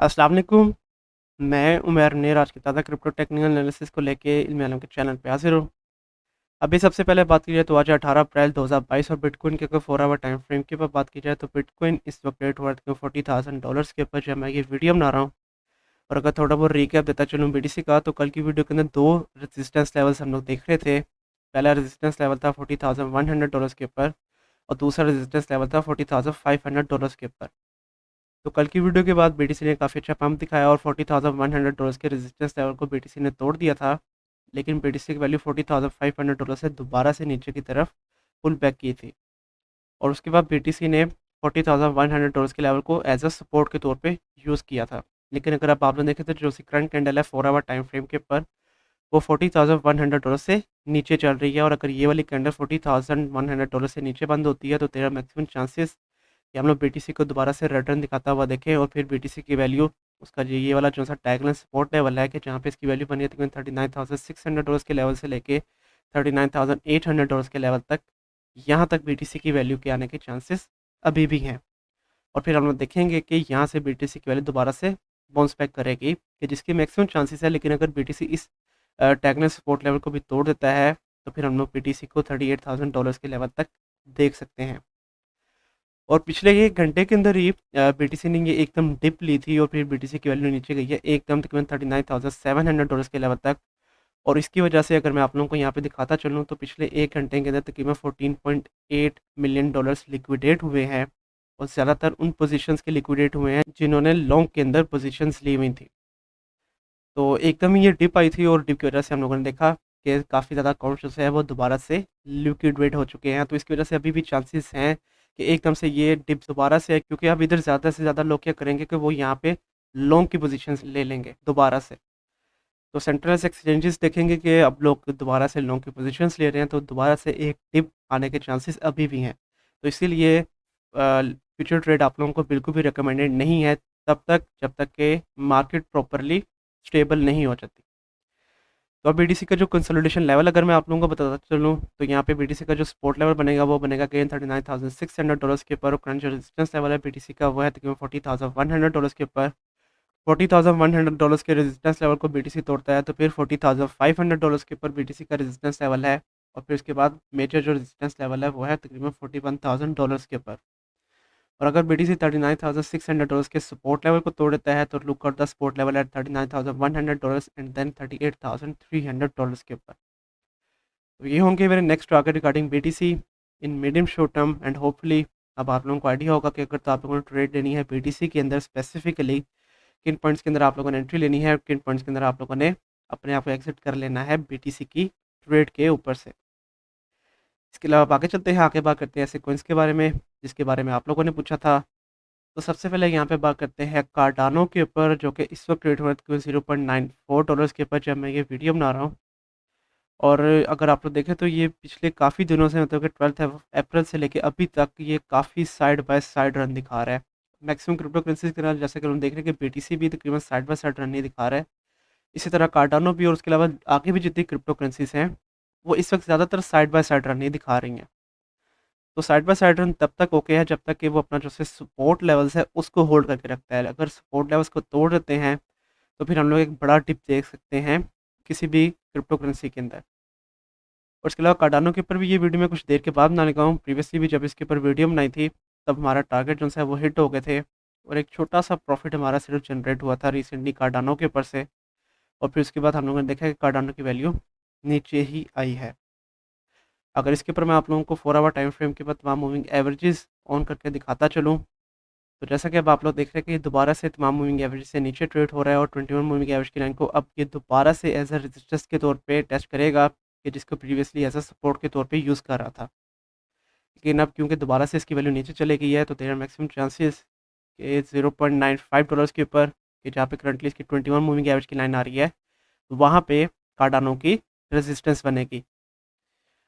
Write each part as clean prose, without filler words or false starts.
अस्सलाम वालेकुम। मैं उमर नेर आज की ताज़ा क्रिप्टो टेक्निकल एनालिसिस को लेके इल्म आलम के चैनल पे हाजिर हूँ। अभी सबसे पहले बात की जाए तो आज 18 अप्रैल 2022 और बिटकॉइन के अगर 4 आवर टाइम फ्रेम के ऊपर बात की जाए तो बिटकॉइन इस वक्त रेट हुआ है $40,000 के ऊपर जब मैं ये वीडियो बना रहा हूँ। और अगर थोड़ा बहुत रिकैप देता चलूँ बीटीसी का, तो कल की वीडियो के अंदर दो रेजिस्टेंस लेवल्स हम लोग देख रहे थे। पहला रेजिस्टेंस लेवल था $40,100 के ऊपर और दूसरा रेजिस्टेंस लेवल था $40,500 के ऊपर। तो कल की वीडियो के बाद बीटीसी ने काफ़ी अच्छा पंप दिखाया और $40,100 के रेजिस्टेंस लेवल को बीटीसी ने तोड़ दिया था। लेकिन बीटीसी की वैल्यू $40,500 से दोबारा से नीचे की तरफ पुल बैक की थी और उसके बाद बीटीसी ने $40,100 के लेवल को एज अ सपोर्ट के तौर पे यूज़ किया था। लेकिन अगर आप लोग देखें तो जो करंट कैंडल है 4 आवर टाइम फ्रेम के ऊपर वो $40,100 से नीचे चल रही है। और अगर ये वाली कैंडल $40,100 से नीचे बंद होती है तो तेरा मैक्सिमम चांसेस कि हम लोग बीटीसी को दोबारा से रिटर्न दिखाता हुआ देखें और फिर बीटीसी की वैल्यू उसका जो ये वाला जो सा टैगलाइन सपोर्ट लेवल है कि जहाँ पे इसकी वैल्यू बनी है तकरीबन $39,600 के लेवल से लेके $39,800 के लेवल तक, यहाँ तक बीटीसी की वैल्यू के आने के चांसेस अभी भी हैं। और फिर हम लोग देखेंगे कि यहाँ से बीटीसी की वैल्यू दोबारा से बाउंस बैक करेगी कि जिसके मैक्सिमम चांसेस है। लेकिन अगर बीटीसी इस टैगलाइन सपोर्ट लेवल को भी तोड़ देता है तो फिर हम लोग बीटीसी को $38,000 के लेवल तक देख सकते हैं। और पिछले 1 घंटे के अंदर ही बीटीसी ने ये एकदम डिप ली थी और फिर बीटीसी की वैल्यू नीचे गई है एकदम तकरीबन $39,700 के लेवल तक। और इसकी वजह से अगर मैं आप लोगों को यहाँ पे दिखाता चलूँ तो पिछले 1 घंटे के अंदर तकरीबन $14.8 मिलियन लिक्विडेट हुए हैं और ज़्यादातर उन पोजीशंस के लिक्विडेट हुए हैं जिन्होंने लॉन्ग के अंदर पोजीशंस ली हुई थी। तो एकदम ही ये डिप आई थी और डिप की वजह से हम लोगों ने देखा कि काफ़ी ज़्यादा अकाउंट्स जो है वो दोबारा से लिक्विडेट हो चुके हैं। तो इसकी वजह से अभी भी चांसेस हैं कि एकदम से ये डिप दोबारा से, क्योंकि अब इधर ज़्यादा से ज़्यादा लोग क्या करेंगे कि वो यहाँ पे लॉन्ग की पोजीशंस ले लेंगे दोबारा से। तो सेंट्रलाइज एक्सचेंजेस देखेंगे कि अब लोग दोबारा से लॉन्ग की पोजीशंस ले रहे हैं तो दोबारा से एक डिप आने के चांसेस अभी भी हैं। तो इसीलिए फ्यूचर ट्रेड आप लोगों को बिल्कुल भी रिकमेंडेड नहीं है तब तक जब तक कि मार्केट प्रॉपरली स्टेबल नहीं हो जाती। तो अब बीटीसी का जो कंसोलिडेशन लेवल अगर मैं आप लोगों को बताता चलूँ तो यहाँ पे बीटीसी का जो सपोर्ट लेवल बनेगा वो बनेगा अगेन $39,600 के ऊपर और करंट जो रेजिस्टेंस लेवल है बीटीसी का वो है तकरीबन $40,100 के ऊपर। $40,100 के रेजिस्टेंस लेवल को बीटीसी तोड़ता है तो फिर $40,500 के ऊपर बीटीसी का रेजिस्टेंस लेवल है। और फिर उसके बाद मेजर जो रेजिस्टेंस लेवल है वो है तकरीबन $41,000 के ऊपर। और अगर बीटीसी $39,600 के सपोर्ट लेवल को तोड़ देता है तो look out the support level at $39,100 and then $38,300 के ऊपर। तो ये होंगे मेरे next target regarding BTC in medium short term and hopefully अब आप लोगों को आइडिया होगा कि अगर तो आप लोगों ने ट्रेड लेनी है बीटीसी के अंदर स्पेसिफिकली किन पॉइंट्स के अंदर आप लोगों ने एंट्री लेनी है और किन पॉइंट्स के अंदर आप लोगों ने अपने आप को एग्जिट कर लेना है बीटीसी की ट्रेड के ऊपर से। इसके अलावा आगे चलते हैं, आगे बात करते हैं ऐसे कॉइन्स के बारे में जिसके बारे में आप लोगों ने पूछा था। तो सबसे पहले यहाँ पे बात करते हैं कार्डानो के ऊपर जो कि इस वक्त रेट हो रहा है $0.94 के ऊपर जब मैं ये वीडियो बना रहा हूँ। और अगर आप लोग देखें तो ये पिछले काफ़ी दिनों से मतलब कि 12 अप्रैल से लेके अभी तक ये काफ़ी साइड बाय साइड रन दिखा रहा है। मैक्सिमम क्रिप्टो करेंसीज के अंदर जैसे कि हम देख रहे हैं कि बीटीसी भी तकरीबन साइड बाय साइड रन नहीं दिखा रहा है, इसी तरह कार्डानो भी और उसके अलावा आगे भी जितनी क्रिप्टो करेंसीज हैं वो इस वक्त ज़्यादातर साइड बाय साइड रन नहीं दिखा रही हैं। तो साइड बाय साइड रन तब तक ओके है जब तक कि वो अपना जो सपोर्ट लेवल्स है उसको होल्ड करके रखता है। अगर सपोर्ट लेवल्स को तोड़ देते हैं तो फिर हम लोग एक बड़ा डिप देख सकते हैं किसी भी क्रिप्टो करेंसी के अंदर। और इसके अलावा कार्डानो के ऊपर भी ये वीडियो मैं कुछ देर के बाद बनाने लगा हूँ। प्रीवियसली भी जब इसके ऊपर वीडियो बनाई थी तब हमारा टारगेट जो है वो हिट हो गए थे और एक छोटा सा प्रॉफिट हमारा सिर्फ जनरेट हुआ था रिसेंटली कार्डानो के ऊपर से। और फिर उसके बाद हम लोगों ने देखा कि कार्डानो की वैल्यू नीचे ही आई है। अगर इसके ऊपर मैं आप लोगों को 4 आवर टाइम फ्रेम के बाद तमाम मूविंग एवरेजेस ऑन करके दिखाता चलूँ तो जैसा कि अब आप लोग देख रहे हैं कि ये दोबारा से तमाम मूविंग एवरेज से नीचे ट्रेड हो रहा है और 21 मूविंग एवरेज की लाइन को अब ये दोबारा से एज अ रेजिस्टेंस के तौर पे टेस्ट करेगा कि जिसको प्रीवियसली एज अ सपोर्ट के तौर पे यूज़ कर रहा था। लेकिन अब क्योंकि दोबारा से इसकी वैल्यू नीचे चले गई है तो देयर मैक्सिमम चांसेस कि $0.95 के ऊपर कि जहाँ पे करंटली इसकी 21 मूविंग एवरेज की लाइन आ रही है वहाँ पे कार्डानो की रेजिस्टेंस बनेगी।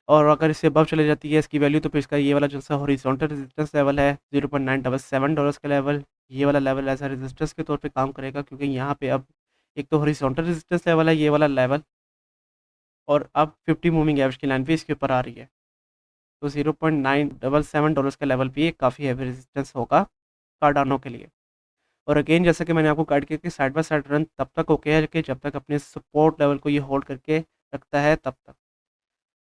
और अगर इससे अबव चले जाती है इसकी वैल्यू तो फिर इसका ये वाला जो सा हॉरिजॉन्टल रेजिस्टेंस लेवल है $0.977 का लेवल, ये वाला लेवल एज अ रेजिस्टेंस के तौर पे काम करेगा क्योंकि यहाँ पे अब एक तो हॉरिजॉन्टल रेजिस्टेंस लेवल है ये वाला लेवल और अब 50 मूविंग एवरेज की लाइन भी इसके ऊपर आ रही है। तो $0.977 का लेवल भी एक काफ़ी हैवी रेजिस्टेंस होगा कार्डानो के लिए। और अगेन जैसे कि मैंने आपको गाइड किया कि साइड बाय साइड रन तब तक ओके है कि जब तक अपने सपोर्ट लेवल को ये होल्ड करके रखता है तब तक।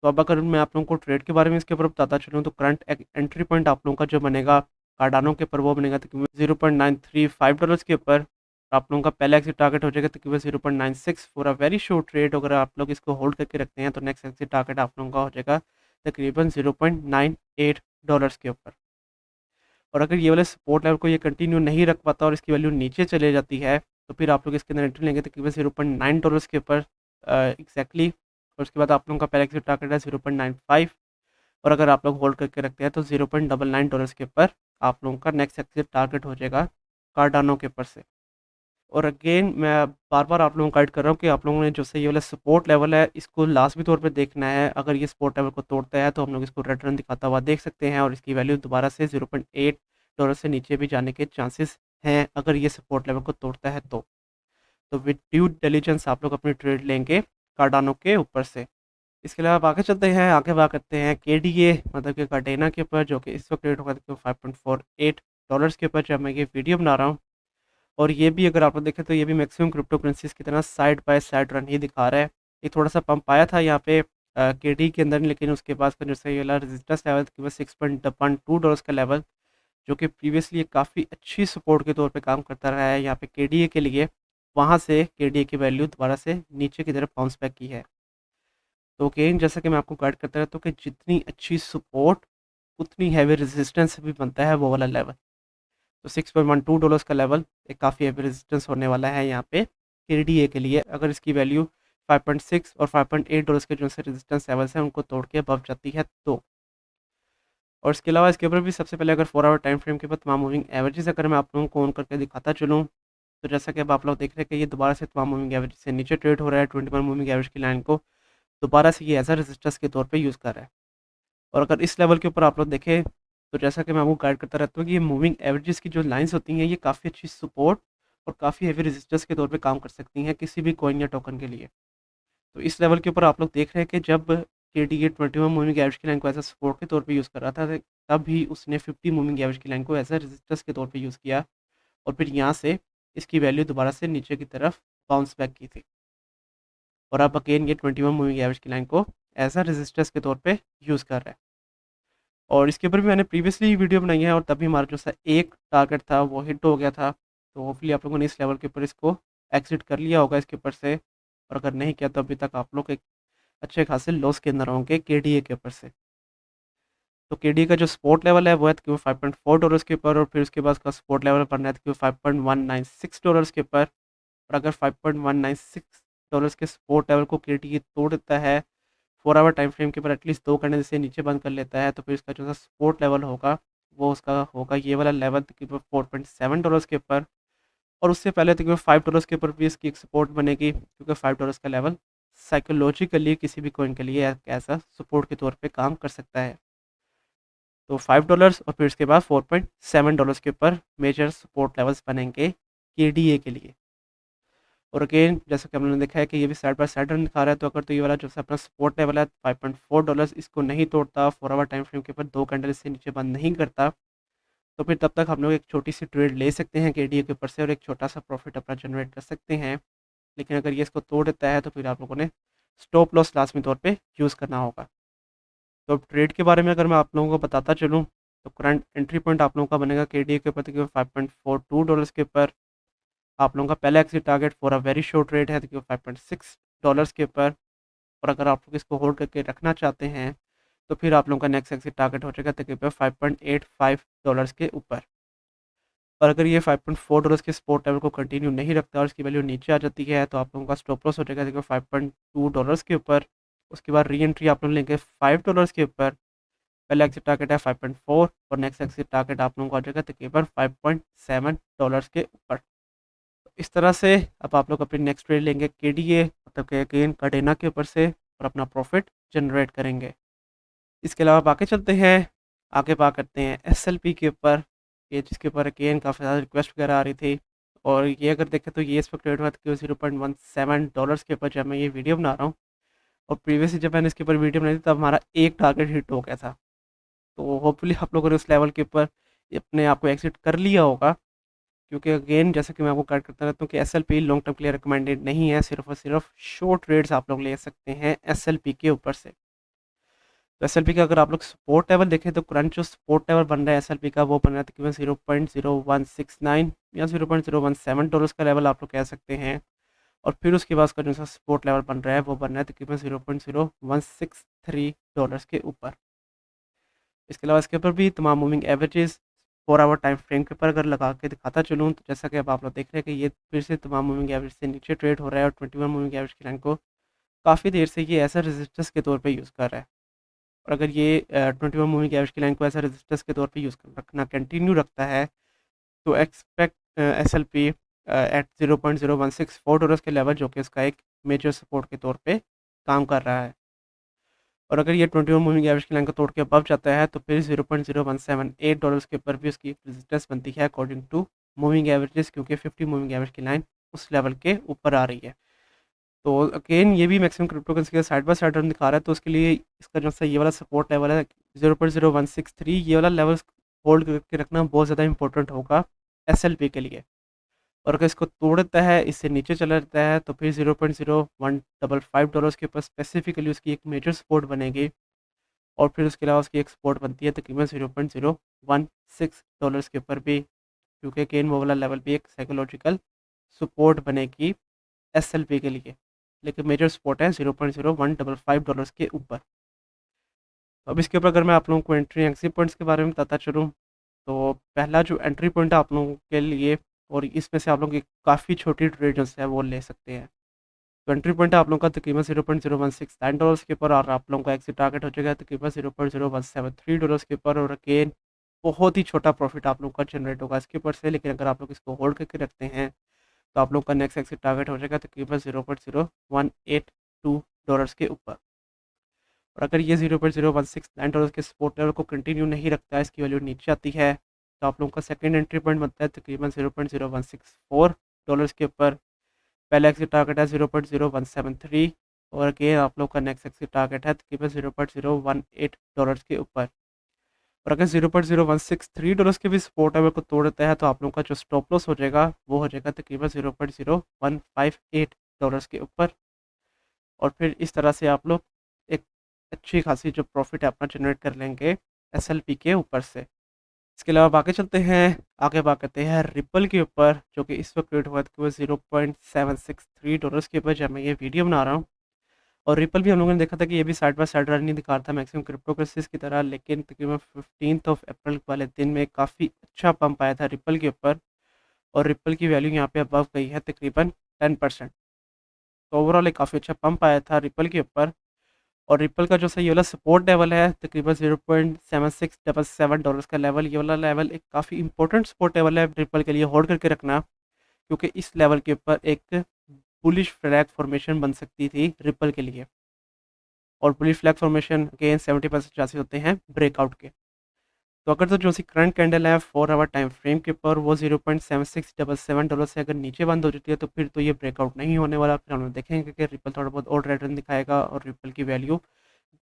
तो अब अगर मैं आप लोगों को ट्रेड के बारे में इसके ऊपर बताता चलूँ तो करंट एंट्री पॉइंट आप लोगों का जो बनेगा कार्डानो के ऊपर वो बनेगा तकरीबन $0.935 के ऊपर। आप लोगों का पहला एग्जिट टारगेट हो जाएगा तकरीबन 0.96 for a very short trade. अगर आप लोग इसको होल्ड करके रखते हैं तो नेक्स्ट एग्जिट टारगेट आप लोगों का हो जाएगा तकरीबन $0.98 के ऊपर। और अगर ये वाले सपोर्ट लेवल को ये कंटिन्यू नहीं रख पाता और इसकी वैल्यू नीचे चले जाती है तो फिर आप लोग इसके अंदर एंट्री लेंगे तकरीबन $0.9 के ऊपर एग्जैक्टली। और उसके बाद आप लोगों का पहला एग्जिट टारगेट है 0.95। और अगर आप लोग होल्ड करके रखते हैं तो $0.99 के ऊपर आप लोगों का नेक्स्ट एग्जिट टारगेट हो जाएगा कार्डानो के ऊपर से। और अगेन मैं बार बार आप लोगों को गाइड कर रहा हूँ कि आप लोगों ने जो से ये वाला सपोर्ट लेवल है इसको लाजमी तौर पे देखना है। अगर ये सपोर्ट लेवल को तोड़ता है तो हम लोग इसको रेड रन दिखाता हुआ देख सकते हैं और इसकी वैल्यू दोबारा से $0.8 से नीचे भी जाने के चांसेस हैं अगर ये सपोर्ट लेवल को तोड़ता है तो विद ड्यू डिलीजेंस आप लोग अपनी ट्रेड लेंगे कार्डानो के ऊपर से। इसके अलावा आप आगे चलते हैं, आगे बात करते हैं KDA मतलब कि कार्डेना के ऊपर, जो कि इस वक्त रेट होगा $5.48 के ऊपर जब मैं ये वीडियो बना रहा हूँ। और ये भी अगर आप लोग देखें तो ये भी मैक्सिमम क्रिप्टो करेंसीज की तरह साइड बाय साइड रन ही दिखा रहा है। ये थोड़ा सा पंप आया था यहाँ पे KD के अंदर, लेकिन उसके बाद का जैसे ये वाला रेजिस्टेंस लेवल तकरीबन $6.12 का लेवल, जो कि प्रीवियसली काफ़ी अच्छी सपोर्ट के तौर पे काम करता रहा है यहाँ पे KDA के लिए, वहाँ से KDA की वैल्यू दोबारा से नीचे की तरफ बाउंस बैक की है। तो अगेन जैसा कि मैं आपको गाइड करता रहता हूँ कि जितनी अच्छी सपोर्ट उतनी हैवी रेजिस्टेंस भी बनता है वो वाला लेवल। तो $6.12 का लेवल एक काफ़ी हैवी रेजिस्टेंस होने वाला है यहाँ पे KDA के लिए। अगर इसकी वैल्यू 5.6 और $5.8 के जो से रेजिस्टेंस लेवल्स हैं उनको तोड़ के अबव जाती है तो। और इसके अलावा इसके ऊपर भी सबसे पहले अगर 4 आवर टाइम फ्रेम के ऊपर तमाम मूविंग एवरेजेस अगर मैं आप लोगों को ऑन करके दिखाता चलूँ तो जैसा कि अब आप लोग देख रहे हैं कि ये दोबारा से तमाम मूविंग एवरेज से नीचे ट्रेड हो रहा है। 21 मूविंग एवरेज की लाइन को दोबारा से ये एज अ रेजिस्टेंस के तौर पे यूज़ कर रहा है। और अगर इस लेवल के ऊपर आप लोग देखें तो जैसा कि मैं आपको गाइड करता रहता हूँ कि ये मूविंग एवरेजेस की जो लाइंस होती हैं ये काफ़ी अच्छी सपोर्ट और काफ़ी हेवी रेजिस्टेंस के तौर पे काम कर सकती हैं किसी भी कॉइन या टोकन के लिए। तो इस लेवल के ऊपर आप लोग देख रहे हैं कि जब KDA 21 मूविंग एवरेज की लाइन को एज अ सपोर्ट के तौर पे यूज़ कर रहा था तब भी उसने 50 मूविंग एवरेज की लाइन को एज अ रेजिस्टेंस के तौर पे यूज़ किया और फिर यहाँ से इसकी वैल्यू दोबारा से नीचे की तरफ बाउंस बैक की थी। और अब अगेन ये 21 मूविंग एवरेज की लाइन को एज अ रेजिस्टेंस के तौर पे यूज़ कर रहा है। और इसके ऊपर भी मैंने प्रीवियसली वीडियो बनाई है और तभी हमारा जो सा एक टारगेट था वो हिट हो गया था। तो होपफुली आप लोगों ने इस लेवल के ऊपर इसको एग्जिट कर लिया होगा इसके ऊपर से। और अगर नहीं किया तो अभी तक आप लोग एक अच्छे खासे लॉस के अंदर होंगे KDA के ऊपर से। तो KDA का जो सपोर्ट लेवल है वो है तकरीबन $5.4 के ऊपर और फिर उसके बाद उसका सपोर्ट लेवल बनना है तकरीबन $5.196 के ऊपर। और अगर $5.196 के सपोर्ट लेवल को KDA तोड़ देता है 4 आवर टाइम फ्रेम के ऊपर एटलीस्ट 2 घंटे से नीचे बंद कर लेता है तो फिर इसका जो सा सपोर्ट लेवल होगा वो उसका होगा ये वाला लेवल तकरीबन $4.7 के ऊपर। और उससे पहले तकरीबन $5 के ऊपर भी इसकी एक सपोर्ट बनेगी क्योंकि $5 का लेवल साइकोलॉजिकली किसी भी कॉइन के लिए ऐसा सपोर्ट के तौर पे काम कर सकता है। तो $5 और फिर उसके बाद $4.7 के ऊपर मेजर सपोर्ट लेवल्स बनेंगे KDA के लिए। और अगेन जैसा कि हमने देखा है कि ये भी साइड बाय साइड रन दिखा रहा है। तो अगर तो ये वाला जो अपना सपोर्ट लेवल है $5.4 इसको नहीं तोड़ता 4 आवर टाइम फ्रेम के ऊपर 2 कैंडल इससे नीचे बंद नहीं करता तो फिर तब तक हम लोग एक छोटी सी ट्रेड ले सकते हैं KDA के ऊपर से और एक छोटा सा प्रॉफिट अपना जनरेट कर सकते हैं। लेकिन अगर ये इसको तोड़ देता है तो फिर आप लोगों ने स्टॉप लॉस लाजमी तौर पे यूज़ करना होगा। तो अब ट्रेड के बारे में अगर मैं आप लोगों को बताता चलूँ तो करंट एंट्री पॉइंट आप लोगों का बनेगा KDA के ऊपर तकरीबन $5.42 के ऊपर। आप लोगों का पहला exit target for a very short rate है तकरीबन $5.6 के ऊपर। और अगर आप लोग इसको होल्ड करके रखना चाहते हैं तो फिर आप लोगों का नेक्स्ट एग्जिट टारगेट हो जाएगा तकरीबन $5.85 के ऊपर। और अगर ये $5.4 के सपोर्ट लेवल को कंटिन्यू नहीं रखता और इसकी वैल्यू नीचे आ जाती है तो आप लोगों का स्टॉप लॉस हो जाएगा देखो $5.2 के ऊपर। उसके बाद री एंट्री आप लोग लेंगे $5 के ऊपर। पहला एग्जिट टारगेट है 5.4 और नेक्स्ट एग्जिट टारगेट आप लोगों का हो जाएगा तकरीबन $5.7 के ऊपर। तो इस तरह से अब आप लोग अपनी नेक्स्ट ट्रेड लेंगे KDA मतलब कि अगेन कार्डेना के ऊपर से और अपना प्रॉफिट जनरेट करेंगे। इसके अलावा आगे चलते हैं, आगे बात करते हैं SLP के ऊपर, ये जिसके ऊपर अगेन काफ़ी ज़्यादा रिक्वेस्ट वगैरह आ रही थी। और ये अगर देखें तो ये इस वक्त रेट हुआ था $0.17 के ऊपर जब मैं ये वीडियो बना रहा हूँ। और प्रीवियसली जब मैंने इसके ऊपर वीडियो बनाई थी तब हमारा एक टारगेट हिट हो गया था। तो होपफुली आप लोगों ने उस लेवल के ऊपर अपने आप को एग्जिट कर लिया होगा क्योंकि अगेन जैसे कि मैं आपको गाइड करता रहता हूँ कि एसएलपी लॉन्ग टर्म के लिए रिकमेंडेड नहीं है, सिर्फ और सिर्फ शॉर्ट ट्रेड्स आप लोग ले सकते हैं एसएलपी के ऊपर से। तो एसएलपी का अगर आप लोग सपोर्ट लेवल देखें तो करंट जो सपोर्ट लेवल बन रहा है एसएलपी का वो बन रहा है तकरीबन 0.0169 या $0.017 का लेवल आप लोग कह सकते हैं। और फिर उसके बाद उसका जो सा सपोर्ट लेवल बन रहा है वो बन रहा है तकरीबन $0.0163 के ऊपर। इसके अलावा इसके ऊपर भी तमाम moving averages 4 hour time frame के ऊपर अगर लगा के दिखाता चलूँ तो जैसा कि अब आप लोग देख रहे हैं कि ये फिर से तमाम मूविंग एवरेज से नीचे ट्रेड हो रहा है और 21 मूविंग एवरेज की लाइन को काफ़ी देर से ये ऐसा रेजिस्टेंस के तौर पे यूज़ कर रहा है। और अगर ये 21 मूविंग एवरेज की लाइन को ऐसा रेजिस्टेंस के तौर पे यूज़ रखना कंटिन्यू रखता है तो expect S L P at $0.0164 के लेवल जो कि उसका एक मेजर सपोर्ट के तौर पे काम कर रहा है। और अगर ये 21 मूविंग एवरेज की लाइन को तोड़ के अबव जाता है तो फिर $0.0178 के ऊपर भी उसकी एक रेजिस्टेंस बनती है अकॉर्डिंग टू मूविंग एवरेजेस, क्योंकि 50 मूविंग एवरेज की लाइन उस लेवल के ऊपर आ रही है। तो अगेन ये भी मैक्सिमम क्रिप्टो करेंसी का साइड बाय साइड रन दिखा रहा है, तो उसके लिए इसका जो सा ये वाला सपोर्ट लेवल है 0.0163, ये वाला लेवल होल्ड करके रखना बहुत ज़्यादा इंपॉर्टेंट होगा एसएलपी के लिए। और अगर इसको तोड़ देता है, इससे नीचे चला जाता है तो फिर $0.0155 के ऊपर स्पेसिफिकली उसकी एक मेजर सपोर्ट बनेगी। और फिर उसके अलावा उसकी एक सपोर्ट बनती है तकरीबन $0.016 के ऊपर भी, क्योंकि अगेन वो वाला लेवल भी एक साइकोलॉजिकल सपोर्ट बनेगी एसएलपी के लिए। लेकिन मेजर सपोर्ट है $0.0155 के ऊपर। तो अब इसके ऊपर अगर मैं आप लोगों को एंट्री एग्जिट पॉइंट्स के बारे में बताता चलूँ तो पहला जो एंट्री पॉइंट है आप लोगों के लिए, और इसमें से आप लोग एक काफ़ी छोटी ट्रेड जो है वो ले सकते हैं। तो एंट्री पॉइंट है आप लोगों का तकरीबन $0.0169 के ऊपर, और आप लोगों का एक्सिट टारगेट हो जाएगा तकरीबन $0.0173 के ऊपर। और अगेन बहुत ही छोटा प्रॉफिट आप लोगों का जनरेट होगा इसके ऊपर से, लेकिन अगर आप लोग इसको होल्ड करके रखते हैं तो आप लोग का नेक्स्ट एक्सिट टारगेट हो जाएगा तकरीबन $0.0182 के ऊपर। और अगर ये $0.0169 के सपोर्ट लेवल को कंटिन्यू नहीं रखता है, इसकी वैल्यू नीचे आती है, तो आप लोगों का सेकंड एंट्री पॉइंट बनता है तकरीबन $0.0164 के ऊपर। पहला एक्सिट टारगेट है 0.0173, और अगेन आप लोग का नेक्स्ट एक्सिट टारगेट है तकरीबन $0.018 के ऊपर। और अगर $0.016 के भी सपोर्ट लेवल को तोड़ देता है तो आप लोगों का जो स्टॉप लॉस हो जाएगा वो हो जाएगा तकरीबन $0.0158 के ऊपर। और फिर इस तरह से आप लोग एक अच्छी खासी जो प्रॉफिट है अपना जनरेट कर लेंगे एसएलपी के ऊपर से। इसके अलावा आगे चलते हैं, आगे बात करते हैं रिपल के ऊपर, जो कि इस वक्त ट्रेड हुआ था $0.763 के ऊपर जब मैं ये वीडियो बना रहा हूँ। और रिपल भी हम लोगों ने देखा था कि ये भी साइड बाय साइड रन नहीं दिखा रहा था मैक्सिमम क्रिप्टो करेंसीज की तरह, लेकिन तकरीबन 15 अप्रैल वाले दिन में काफ़ी अच्छा पंप आया था रिपल के ऊपर, और रिपल की वैल्यू यहाँ पे अबव गई है तकरीबन 10%। तो ओवरऑल एक काफ़ी अच्छा पंप आया था रिपल के ऊपर। और रिपल का जो सही वाला सपोर्ट लेवल है तकरीबन $0.7677 का लेवल, ये वाला लेवल एक काफ़ी इंपॉर्टेंट सपोर्ट लेवल है रिपल के लिए होल्ड करके रखना, क्योंकि इस लेवल के ऊपर एक बुलिश फ्लैग फॉर्मेशन बन सकती थी रिपल के लिए। और bullish flag formation again 70% chances होते हैं ब्रेकआउट के। तो अगर तो जो सी करंट कैंडल है 4 आवर टाइम फ्रेम के ऊपर वो $0.7677 से अगर नीचे बंद हो जाती है तो फिर तो ये ब्रेकआउट नहीं होने वाला। फिर हम लोग देखेंगे कि रिपल थोड़ा बहुत और रिटर्न दिखाएगा और रिपल की वैल्यू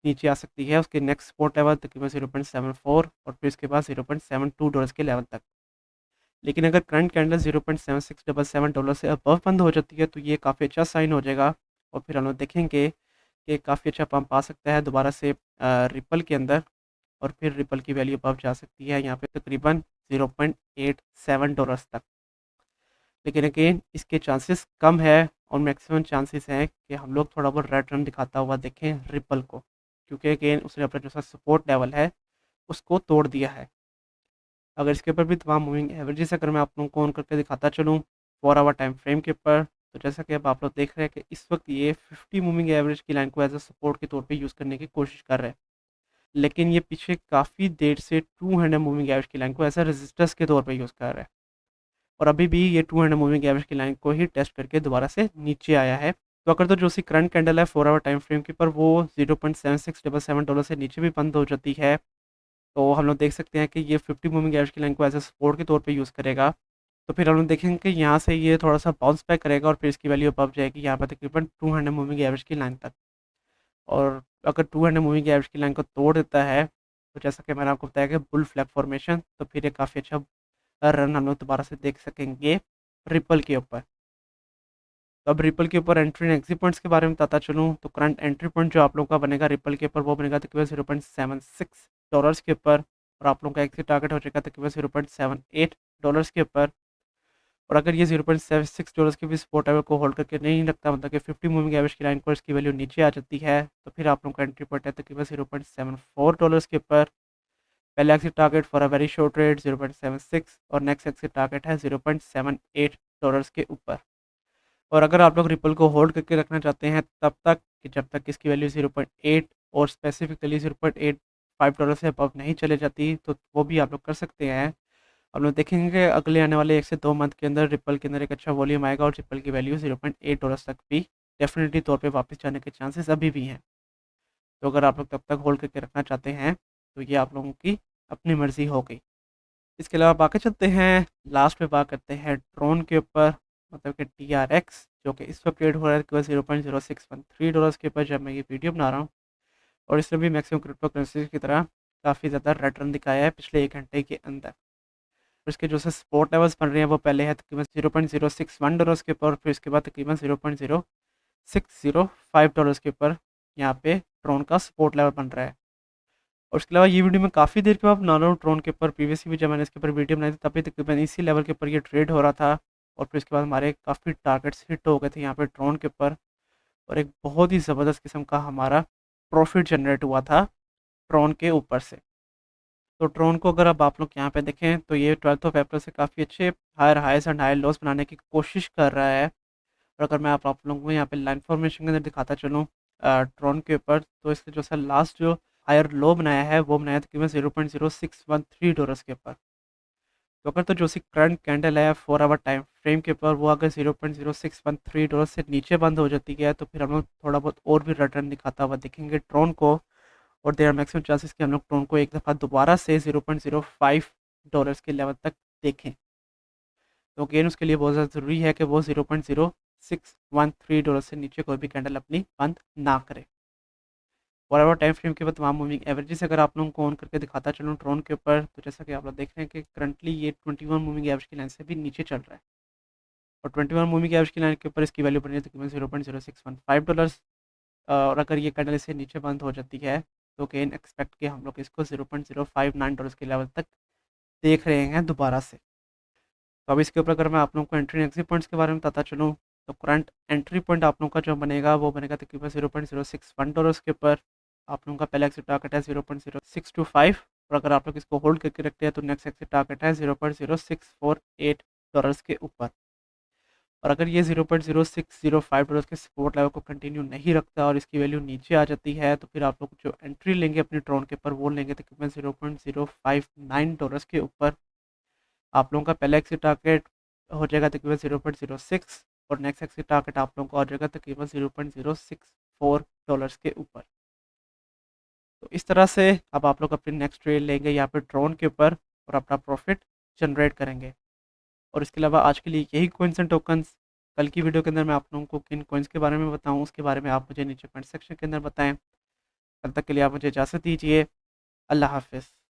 नीचे आ सकती है उसके नेक्स्ट सपोर्ट लेवल तकरीबन 0.74 और फिर इसके बाद $0.72 के लेवल तक। लेकिन अगर करंट कैंडल $0.7677 से अबव बंद हो जाती है तो ये काफ़ी अच्छा साइन हो जाएगा, और फिर हम लोग देखेंगे कि काफ़ी अच्छा पंप आ सकता है दोबारा से रिपल के अंदर, और फिर रिपल की वैल्यू अबव जा सकती है यहाँ पे तकरीबन $0.87 तक। लेकिन अगेन इसके चांसेस कम है, और मैक्सिमम चांसेस हैं कि हम लोग थोड़ा बहुत रेड रन दिखाता हुआ देखें रिपल को, क्योंकि अगेन उसने अपना जो सा सपोर्ट लेवल है उसको तोड़ दिया है। अगर इसके ऊपर भी तमाम मूविंग एवरेजेस अगर मैं आप लोगों को ऑन करके दिखाता चलूँ 4 आवर टाइम फ्रेम के ऊपर, तो जैसा कि अब आप लोग देख रहे हैं कि इस वक्त ये 50 मूविंग एवरेज की लाइन को एज अ सपोर्ट के तौर पे यूज़ करने की कोशिश कर रहे हैं, लेकिन ये पीछे काफ़ी देर से 200 मूविंग एवरेज की लाइन को एज अ रेजिस्टेंस के तौर पे यूज़ कर रहा है, और अभी भी ये 200 मूविंग एवरेज की लाइन को ही टेस्ट करके दोबारा से नीचे आया है। तो अगर तो जो सी करंट कैंडल है 4 आवर टाइम फ्रेम के ऊपर वो $0.7677 से नीचे भी बंद हो जाती है, तो हम लोग देख सकते हैं कि ये 50 मूविंग एवरेज की लाइन को एज अ सपोर्ट के तौर पे यूज़ करेगा। तो फिर हम लोग देखेंगे कि यहाँ से ये थोड़ा सा बाउंस बैक करेगा और फिर इसकी वैल्यू अबव जाएगी यहाँ पर तकरीबन 200 मूविंग एवरेज की लाइन तक। और अगर 200 मूविंग एवरेज की लाइन को तोड़ देता है तो जैसा कि मैंने आपको बताया कि बुल फ्लैग फॉर्मेशन, तो फिर ये काफ़ी अच्छा रन हम लोग दोबारा से देख सकेंगे रिपल के ऊपर। तो अब रिपल के ऊपर एंट्री एंड एग्जिट पॉइंट्स के बारे में बताता चलूँ, तो करंट एंट्री पॉइंट जो आप लोगों का बनेगा रिपल के ऊपर, वो बनेगा तकरीबन $0.76 के ऊपर, और आप लोगों का एग्जिट टारगेट हो जाएगा तकरीबन $0.78 के ऊपर। और अगर ये $0.76 के भी सपोर्ट लेवल को होल्ड करके नहीं रखता, मतलब कि 50 मूविंग एवरेज की लाइन पर इसकी वैल्यू नीचे आ जाती है, तो फिर आप लोगों का एंट्री पॉइंट है तकरीबन $0.74 के ऊपर। पहला exit target for a very short rate 0.76, और नेक्स्ट एग्जिट टारगेट है $0.78 के ऊपर। और अगर आप लोग रिपल को होल्ड करके रखना चाहते हैं तब तक कि जब तक इसकी वैल्यू 0.8 और स्पेसिफिकली $0.85 से अबव नहीं चले जाती, तो वो भी आप लोग कर सकते हैं। आप लोग देखेंगे अगले आने वाले 1 से 2 मंथ के अंदर रिपल के अंदर एक अच्छा वॉल्यूम आएगा, और रिपल की वैल्यू $0.8 तक भी डेफिनेटली तौर पे वापस जाने के चांसेस अभी भी हैं। तो अगर आप लोग तब तक होल्ड करके रखना चाहते हैं तो ये आप लोगों की अपनी मर्ज़ी हो गई। इसके अलावा बाकी चलते हैं, लास्ट में बात करते हैं ट्रोन के ऊपर, मतलब कि TRX, जो कि इस वक्त ट्रेड हो रहा है केवल $0.0613 के ऊपर जब मैं ये वीडियो बना रहा हूँ। और इसने भी मैक्सिमम क्रिप्टो करेंसी की तरह काफ़ी ज़्यादा रिटर्न दिखाया है पिछले 1 घंटे के अंदर। और इसके जो से सपोर्ट लेवल्स बन रहे हैं वो पहले है तकरीबन $0.061 के ऊपर, फिर इसके बाद तकरीबन $0.0605 के ऊपर यहाँ पे ट्रोन का सपोर्ट लेवल बन रहा है। और उसके अलावा ये वीडियो मैं काफ़ी देर के बाद बना रहा हूँ ट्रोन के ऊपर, प्रीवियसली भी जब मैंने इसके ऊपर वीडियो बनाई थी तभी तकरीबन इसी लेवल के ऊपर ये ट्रेड हो रहा था। और फिर इसके बाद हमारे काफ़ी टारगेट्स हिट हो गए थे यहाँ पे ट्रोन के ऊपर, और एक बहुत ही ज़बरदस्त किस्म का हमारा प्रॉफिट जनरेट हुआ था ट्रोन के ऊपर से। तो ट्रोन को अगर अब आप लोग यहाँ पे देखें तो ये 12 अप्रैल से काफ़ी अच्छे higher highs and higher lows बनाने की कोशिश कर रहा है। और अगर मैं आप लोगों को यहाँ पे लाइन फॉर्मेशन के अंदर दिखाता चलूँ ट्रोन के ऊपर, तो इसके जो सर लास्ट जो हायर लो बनाया है वो बनाया तकरीबन $0.0613 के ऊपर। तो अगर तो जो सी करंट कैंडल है 4 आवर टाइम फ्रेम के ऊपर, वो अगर $0.0613 से नीचे बंद हो जाती है, तो फिर हम लोग थोड़ा बहुत और भी रिटर्न दिखाता हुआ देखेंगे ट्रोन को। और देर आर मैक्सिमम चांसेस कि हम लोग ट्रोन को एक दफ़ा दोबारा से $0.05 के लेवल तक देखें। तो अगेन उसके लिए बहुत ज़्यादा ज़रूरी है कि वो $0.0613 से नीचे कोई भी कैंडल अपनी बंद ना करे। और ओवर टाइम फ्रेम के ऊपर तमाम मूविंग एवरेजेस अगर आप लोगों को ऑन करके दिखाता चलूँ ट्रोन के ऊपर, तो जैसा कि आप लोग देख रहे हैं कि करंटली ये 21 मूविंग एवरेज की लाइन से भी नीचे चल रहा है। और 21 मूविंग एवरेज की लाइन के ऊपर इसकी वैल्यू बनी है तकरीबन $0.0615। और अगर ये कैंडल इससे नीचे बंद हो जाती है, तो अगेन एक्सपेक्ट कि हम लोग इसको $0.059 के लेवल तक देख रहे हैं दोबारा से। तो अब इसके ऊपर अगर मैं आप लोगों को एंट्री एग्जिट पॉइंट्स के बारे में बताता चलूँ, तो करंट एंट्री पॉइंट आप लोगों का जो बनेगा वो बनेगा तकरीबन $0.061 के ऊपर। आप लोगों का पहला एग्जिट टारगेट है 0.0625, और अगर आप लोग इसको होल्ड करके रखते हैं तो नेक्स्ट एग्जिट टारगेट है $0.0648 के ऊपर। और अगर ये $0.0605 के सपोर्ट लेवल को कंटिन्यू नहीं रखता और इसकी वैल्यू नीचे आ जाती है, तो फिर आप लोग जो एंट्री लेंगे अपनी ट्रोन के ऊपर वो लेंगे तकरीबन $0.059 के ऊपर। आप लोगों का पहला एग्जिट टारगेट हो जाएगा तकरीबन 0.06, और नेक्स्ट एग्जिट टारगेट आप लोगों को आ जाएगा तकरीबन $0.064 के ऊपर। तो इस तरह से अब आप लोग अपनी नेक्स्ट ट्रेड लेंगे यहाँ पे ट्रोन के ऊपर और अपना प्रॉफिट जनरेट करेंगे। और इसके अलावा आज के लिए यही कॉइन्स एंड टोकन्स। कल की वीडियो के अंदर मैं आप लोगों को किन कॉइन्स के बारे में बताऊँ उसके बारे में आप मुझे नीचे कमेंट सेक्शन के अंदर बताएं। कल तक के लिए आप मुझे इजाज़त दीजिए। अल्लाह हाफिज़।